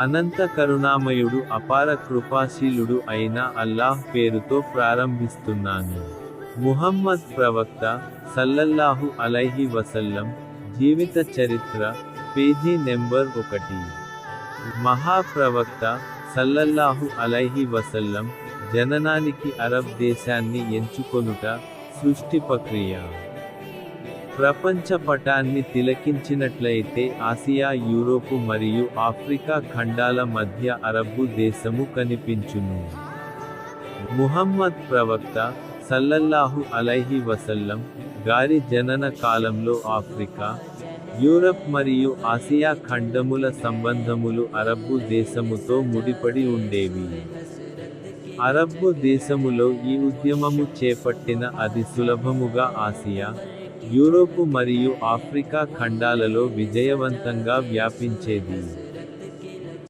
అనంత కరుణామయుడు అపార కృపాశీలుడు అయిన అల్లాహ్ పేరుతో ప్రారంభిస్తున్నాను. ముహమ్మద్ ప్రవక్త సల్లల్లాహు అలైహి వసల్లం జీవిత చరిత్ర పేజీ నెంబర్ 1. మహాప్రవక్త సల్లల్లాహు అలైహి వసల్లం జననానికి అరబ్ దేశాన్ని ఎంచుకొనుట సృష్టి ప్రక్రియ. ప్రపంచ పటాన్ని తిలకించినట్లయితే ఆసియా, యూరోపు మరియు ఆఫ్రికా ఖండాల మధ్య అరబ్బు దేశము కనిపించును. ముహమ్మద్ ప్రవక్త సల్లల్లాహు అలైహి వసల్లం గారి జనన కాలంలో ఆఫ్రికా, యూరప్ మరియు ఆసియా ఖండముల సంబంధములు అరబ్బు దేశముతో ముడిపడి ఉండేవి. అరబ్బు దేశములో ఈ ఉద్యమము చేపట్టిన అది సులభముగా ఆసియా, యూరోపు మరియు ఆఫ్రికా ఖండాలలో విజయవంతంగా వ్యాపించేది.